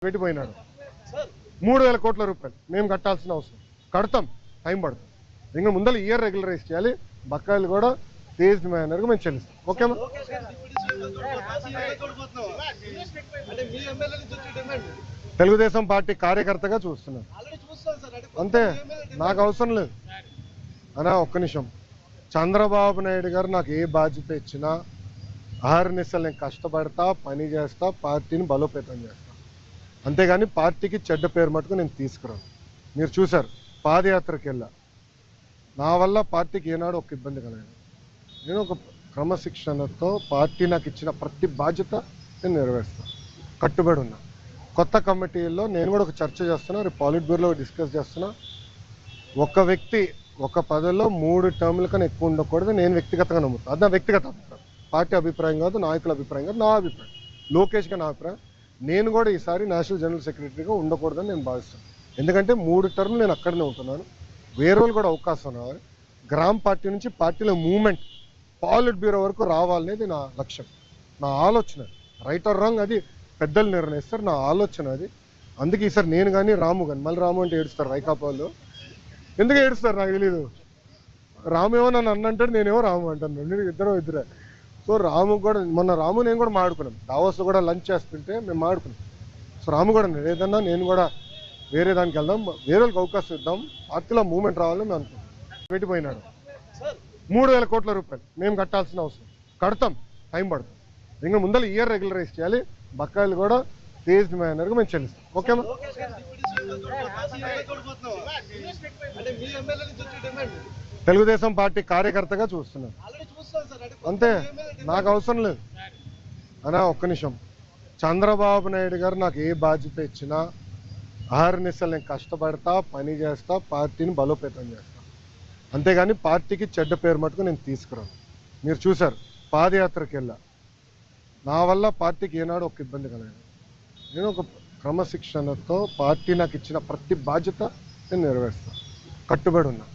పెట్టిపోయినాడు 3,000 కోట్ల రూపాయలు మేము కట్టాల్సిన అవసరం కడతాం టైం పడుతుంది ఇంకా ముందర ఇయర్ రెగ్యులరైజ్ చేయాలి బకాయిలు కూడా ఫేజ్డ్ మేనర్గా మేము చెల్లిస్తాం ఓకేమా తెలుగుదేశం పార్టీ కార్యకర్తగా చూస్తున్నాను అంతే నాకు అవసరం లేదు అనా ఒక్క నిమిషం చంద్రబాబు నాయుడు గారు నాకు ఏ బాధ్యత ఇచ్చినా అహర్నిశలు నేను కష్టపడతా పని చేస్తా పార్టీని బలోపేతం చేస్తా అంతేగాని పార్టీకి చెడ్డ పేరు మటుకు నేను తీసుకురాను మీరు చూశారు పాదయాత్రకి వెళ్ళా నా వల్ల పార్టీకి ఏనాడు ఒక ఇబ్బంది కలగదు నేను ఒక క్రమశిక్షణతో పార్టీ నాకు ఇచ్చిన ప్రతి బాధ్యత నేను నెరవేరుస్తాను కట్టుబడి ఉన్నా కొత్త కమిటీల్లో నేను కూడా ఒక చర్చ చేస్తున్నా రేపు పాలిట్ బ్యూరోలో డిస్కస్ చేస్తున్నా ఒక వ్యక్తి ఒక పదవిలో 3 టర్ముల కన్నా ఎక్కువ ఉండకూడదు నేను వ్యక్తిగతంగా నమ్ముతాను అది నా వ్యక్తిగత అభిప్రాయం పార్టీ అభిప్రాయం కాదు నాయకుల అభిప్రాయం కాదు నా అభిప్రాయం లోకేష్గా నా అభిప్రాయం నేను కూడా ఈసారి నేషనల్ జనరల్ సెక్రటరీగా ఉండకూడదని నేను భావిస్తాను ఎందుకంటే 3 టర్ములు నేను అక్కడనే ఉంటున్నాను వేరే వాళ్ళు కూడా అవకాశం రావాలి గ్రామ పార్టీ నుంచి పార్టీలో మూవ్మెంట్ పాలిట్ బ్యూరో వరకు రావాలనేది నా లక్ష్యం నా ఆలోచన రైట్ ఆర్ రాంగ్ అది పెద్దలు నిర్ణయిస్తారు నా ఆలోచన అది అందుకే ఈసారి నేను కానీ రాము కానీ మళ్ళీ రాము అంటే ఏడుస్తారు వైకాపా వాళ్ళు ఎందుకు ఏడుస్తారు నాకు తెలీదు రాము ఏమో నన్ను అన్నంటాడు నేనేమో రాము అంటాను ఇద్దరే సో రాము కూడా మొన్న రాము నేను కూడా మాడుకున్నాం దావోస్లో కూడా లంచ్ చేస్తుంటే మేము మాడుకున్నాం సో రాము కూడా ఏదన్నా నేను కూడా వేరే దానికి వెళ్దాం వేరే వాళ్ళకి అవకాశం ఇద్దాం పార్టీలో మూవ్మెంట్ రావాలని మేము అనుకుంటాం పెట్టిపోయినాడు 3,000 కోట్ల రూపాయలు మేము కట్టాల్సిన అవసరం కడతాం టైం పడుతుంది ఇంకా ముందర ఇయర్ రెగ్యులరైజ్ చేయాలి బకాయిలు కూడా ఫేజ్డ్ మేనర్గా మేము చెల్లిస్తాం ఓకేమా తెలుగుదేశం పార్టీ కార్యకర్తగా చూస్తున్నాను అంతే నాకు అవసరం లేదు అనా ఒక్క నిమిషం చంద్రబాబు నాయుడు గారు నాకు ఏ బాధ్యత ఇచ్చినా అహర్నిశలు నేను కష్టపడతా పని చేస్తా పార్టీని బలోపేతం చేస్తా అంతేగాని పార్టీకి చెడ్డ పేరు మటుకు నేను తీసుకురాను మీరు చూశారు పాదయాత్రకి వెళ్ళా నా వల్ల పార్టీకి ఏనాడు ఒక ఇబ్బంది కలగదు నేను ఒక క్రమశిక్షణతో పార్టీ నాకు ఇచ్చిన ప్రతి బాధ్యత నేను నెరవేరుస్తాను కట్టుబడి ఉన్నా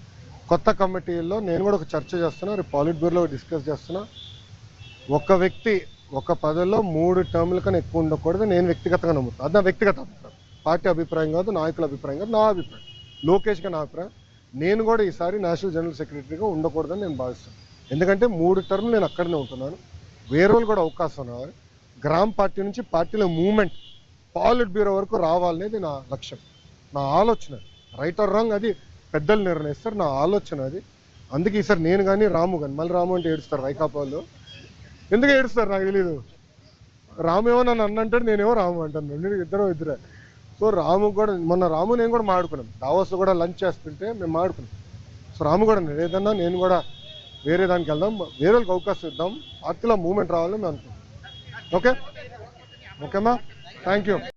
కొత్త కమిటీల్లో నేను కూడా ఒక చర్చ చేస్తున్నా రేపు పాలిట్ బ్యూరోలో డిస్కస్ చేస్తున్నా ఒక వ్యక్తి ఒక పదవిలో 3 టర్ముల కన్నా ఎక్కువ ఉండకూడదు నేను వ్యక్తిగతంగా నమ్ముతాను అది నా వ్యక్తిగత అభిప్రాయం పార్టీ అభిప్రాయం కాదు నాయకుల అభిప్రాయం కాదు నా అభిప్రాయం లోకేష్గా నా అభిప్రాయం నేను కూడా ఈసారి నేషనల్ జనరల్ సెక్రటరీగా ఉండకూడదని నేను భావిస్తాను ఎందుకంటే 3 టర్ములు నేను అక్కడనే ఉంటున్నాను వేరే వాళ్ళు కూడా అవకాశం రావాలి గ్రామ పార్టీ నుంచి పార్టీలో మూవ్మెంట్ పాలిట్ బ్యూరో వరకు రావాలనేది నా లక్ష్యం నా ఆలోచన రైట్ ఆర్ రాంగ్ అది పెద్దలు నిర్ణయిస్తారు నా ఆలోచన అది అందుకే ఈసారి నేను కానీ రాము కానీ మళ్ళీ రాము అంటే ఏడుస్తారు వైకాపా వాళ్ళు ఎందుకు ఏడుస్తారు నాకు తెలీదు రాము ఏమో నన్ను అన్నంటాడు నేనేమో రాము అంటాను ఇద్దరే సో రాము కూడా మొన్న రాము నేను కూడా మాడుకున్నాం దావోస్లో కూడా లంచ్ చేస్తుంటే మేము మాడుకున్నాం సో రాము కూడా ఏదన్నా నేను కూడా వేరే దానికి వెళ్దాం వేరే వాళ్ళకి అవకాశం ఇద్దాం పార్టీలో మూవ్మెంట్ రావాలని మేము అనుకుంటాం ఓకేమా థ్యాంక్ యూ